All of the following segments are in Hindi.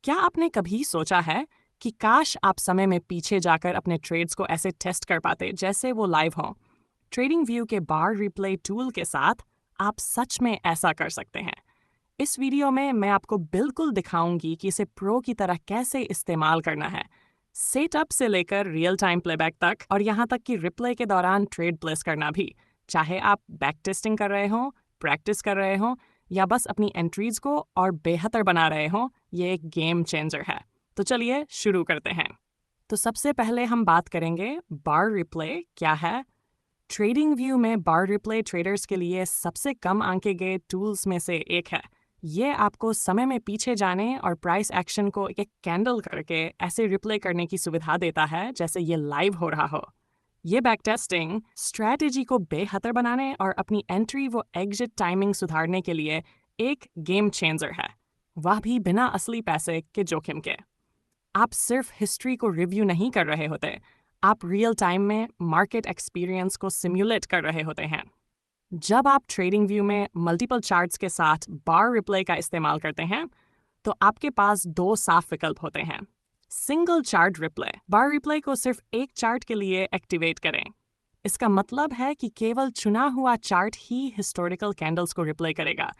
क्या आपने कभी सोचा है कि काश आप समय में पीछे जाकर अपने ट्रेड्स को ऐसे टेस्ट कर पाते जैसे वो लाइव हों? ट्रेडिंग व्यू के बार रिप्ले टूल के साथ आप सच में ऐसा कर सकते हैं। इस वीडियो में मैं आपको बिल्कुल दिखाऊंगी कि इसे प्रो की तरह कैसे इस्तेमाल करना है, सेटअप से लेकर रियल टाइम प्लेबैक तक और यहाँ तक कि रिप्ले के दौरान ट्रेड प्लेस करना भी। चाहे आप बैक टेस्टिंग कर रहे हों, प्रैक्टिस कर रहे हों या बस अपनी एंट्रीज को और बेहतर बना रहे हों, ये एक गेम चेंजर है। तो चलिए शुरू करते हैं। तो सबसे पहले हम बात करेंगे बार रिप्ले क्या है। ट्रेडिंग व्यू में बार रिप्ले ट्रेडर्स के लिए सबसे कम आंके गए टूल्स में से एक है। ये आपको समय में पीछे जाने और प्राइस एक्शन को एक कैंडल करके ऐसे रिप्ले करने की सुविधा देता है जैसे ये लाइव हो रहा हो। ये बैक टेस्टिंग स्ट्रैटेजी को बेहतर बनाने और अपनी एंट्री व एग्जिट टाइमिंग सुधारने के लिए एक गेम चेंजर है, वह भी बिना असली पैसे के जोखिम के। आप सिर्फ हिस्ट्री को रिव्यू नहीं कर रहे होते, आप रियल टाइम में मार्केट एक्सपीरियंस को सिम्युलेट कर रहे होते हैं। जब आप ट्रेडिंग व्यू में मल्टीपल चार्ट्स के साथ बार रिप्ले का इस्तेमाल करते हैं, तो आपके पास दो साफ विकल्प होते हैं। सिंगल चार्ट रिप्ले, बार रिप्ले को सिर्फ एक चार्ट के लिए एक्टिवेट करें। इसका मतलब है कि केवल चुना हुआ चार्ट ही हिस्टोरिकल कैंडल्स को रिप्ले करेगा,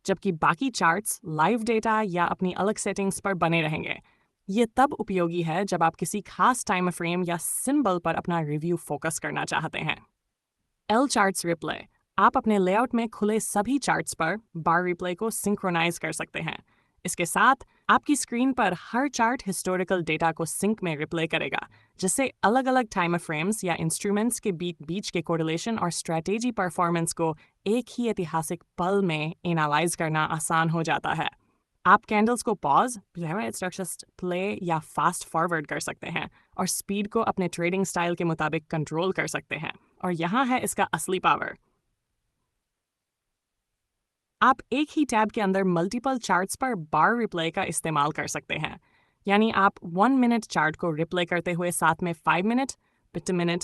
जबकि बाकी चार्ट्स लाइव डेटा या अपनी अलग सेटिंग्स पर बने रहेंगे। ये तब उपयोगी है जब आप किसी खास टाइम फ्रेम या सिंबल पर अपना रिव्यू फोकस करना चाहते हैं। एल चार्ट्स रिप्ले, आप अपने लेआउट में खुले सभी चार्ट्स पर बार रिप्ले को सिंक्रोनाइज कर सकते हैं। इसके साथ आपकी स्क्रीन पर हर चार्ट हिस्टोरिकल डेटा को सिंक में रिप्ले करेगा, जिससे अलग अलग टाइम फ्रेम्स या इंस्ट्रूमेंट्स के बीच के कोरिलेशन और स्ट्रैटेजी परफॉर्मेंस को एक ही ऐतिहासिक पल में एनालाइज करना आसान हो जाता है। आप कैंडल्स को पॉज, प्ले या फास्ट फॉरवर्ड कर सकते हैं और स्पीड को अपने ट्रेडिंग स्टाइल के मुताबिक कंट्रोल कर सकते हैं। और यहाँ है इसका असली पावर। आप एक ही टैब के अंदर मल्टीपल चार्ट्स पर बार रिप्ले का इस्तेमाल कर सकते हैं। यानी आप 1 मिनट चार्ट को रिप्ले करते हुए साथ में 5 मिनट, 50 मिनट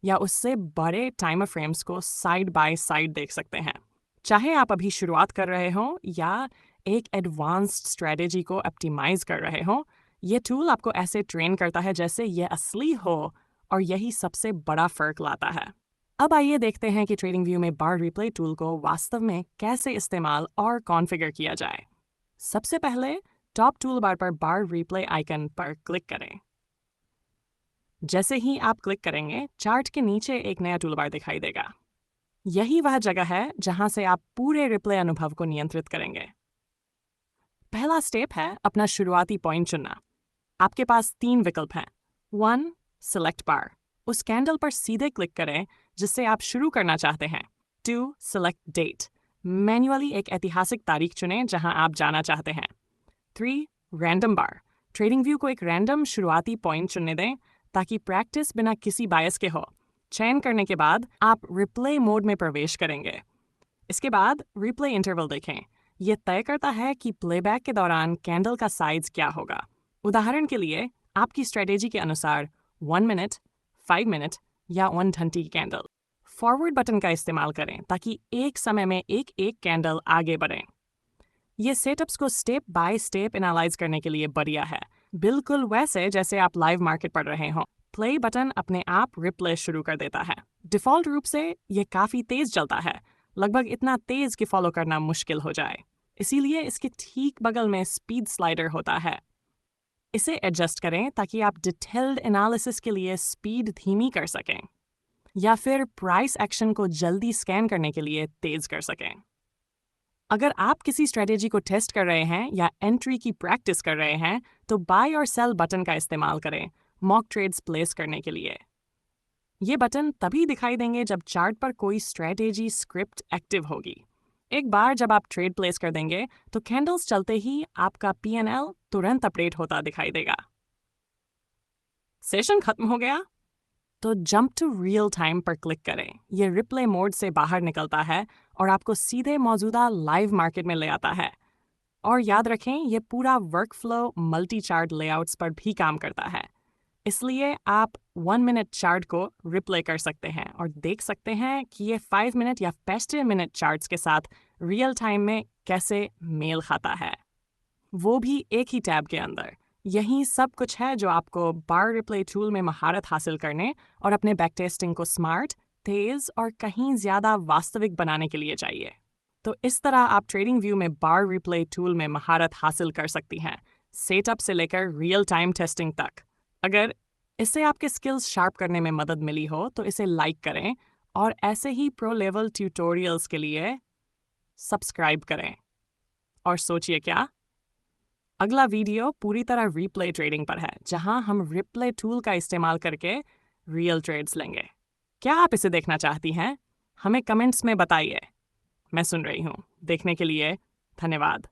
या उससे बड़े टाइम फ्रेम्स को साइड बाय साइड देख सकते हैं। चाहे आप अभी शुरुआत कर रहे हों या एक एडवांस्ड स्ट्रेटेजी को ऑप्टिमाइज कर रहे हों, ये टूल आपको ऐसे ट्रेन करता है जैसे ये असली हो, और यही सबसे बड़ा फर्क लाता है। अब आइए देखते हैं कि ट्रेडिंग व्यू में बार रिप्ले टूल को वास्तव में कैसे इस्तेमाल और कॉन्फ़िगर किया जाए। सबसे पहले टॉप टूल बार पर बार रिप्ले आइकन पर क्लिक करें। जैसे ही आप क्लिक करेंगे, चार्ट के नीचे एक नया टूल बार दिखाई देगा। यही वह जगह है जहां से आप पूरे रिप्ले अनुभव को नियंत्रित करेंगे। पहला स्टेप है अपना शुरुआती पॉइंट चुनना। आपके पास 3 विकल्प हैं। 1. सिलेक्ट बार, उस कैंडल पर सीधे क्लिक करें जिससे आप शुरू करना चाहते हैं। 2. सिलेक्ट डेट, मैन्युअली एक ऐतिहासिक तारीख चुनें जहां आप जाना चाहते हैं। 3. रैंडम बार, ट्रेडिंग व्यू को एक रैंडम शुरुआती पॉइंट चुनने दें ताकि प्रैक्टिस बिना किसी बायस के हो। चयन करने के बाद आप रिप्ले मोड में प्रवेश करेंगे। इसके बाद रिप्ले इंटरवल देखें। यह तय करता है कि प्लेबैक के दौरान कैंडल का साइज क्या होगा। उदाहरण के लिए आपकी स्ट्रेटेजी के अनुसार 1 मिनट, 5 मिनट या 1 घंटे की कैंडल। फॉरवर्ड बटन का इस्तेमाल करें ताकि एक समय में एक एक कैंडल आगे बढ़े। ये सेटअप्स को स्टेप बाय स्टेप एनालाइज करने के लिए बढ़िया है, बिल्कुल वैसे जैसे आप लाइव मार्केट पढ़ रहे हों। प्ले बटन अपने आप रिप्ले शुरू कर देता है। डिफ़ॉल्ट रूप से ये काफ़ी तेज़ चलता है, लगभग इतना तेज़ कि फॉलो करना मुश्किल हो जाए। इसीलिए इसके ठीक बगल में स्पीड स्लाइडर होता है। इसे एडजस्ट करें ताकि आप डिटेल्ड एनालिसिस के लिए स्पीड धीमी कर सकें या फिर प्राइस एक्शन को जल्दी स्कैन करने के लिए तेज़ कर सकें। अगर आप किसी स्ट्रेटेजी को टेस्ट कर रहे हैं या एंट्री की प्रैक्टिस कर रहे हैं, तो बाय और सेल बटन का इस्तेमाल करें मॉक ट्रेड्स प्लेस करने के लिए। ये बटन तभी दिखाई देंगे जब चार्ट पर कोई स्ट्रेटेजी स्क्रिप्ट एक्टिव होगी। एक बार जब आप ट्रेड प्लेस कर देंगे, तो कैंडल्स चलते ही आपका P&L तुरंत अपडेट होता दिखाई देगा। सेशन खत्म हो गया तो जंप टू रियल टाइम पर क्लिक करें। ये रिप्ले मोड से बाहर निकलता है और आपको सीधे मौजूदा लाइव मार्केट में ले आता है। और याद रखें, ये पूरा वर्कफ्लो मल्टी चार्ट लेआउट्स पर भी काम करता है। इसलिए आप 1 मिनट चार्ट को रिप्ले कर सकते हैं और देख सकते हैं कि ये 5 मिनट या 50 मिनट चार्ट्स के साथ रियल टाइम में कैसे मेल खाता है। वो भी एक ही टैब के अंदर। यही सब कुछ है जो आपको बार रिप्ले टूल में महारत हासिल करने और अपने बैक टेस्टिंग को स्मार्ट, तेज और कहीं ज़्यादा वास्तविक बनाने के लिए चाहिए। तो इस तरह आप ट्रेडिंग व्यू में बार रिप्ले टूल में महारत हासिल कर सकती हैं, सेटअप से लेकर रियल टाइम टेस्टिंग तक। अगर इससे आपके स्किल्स शार्प करने में मदद मिली हो तो इसे लाइक करें और ऐसे ही प्रो लेवल ट्यूटोरियल्स के लिए सब्सक्राइब करें। और सोचिए क्या, अगला वीडियो पूरी तरह रिप्ले ट्रेडिंग पर है, जहां हम रिप्ले टूल का इस्तेमाल करके रियल ट्रेड्स लेंगे। क्या आप इसे देखना चाहती हैं? हमें कमेंट्स में बताइए। मैं सुन रही हूँ। देखने के लिए धन्यवाद।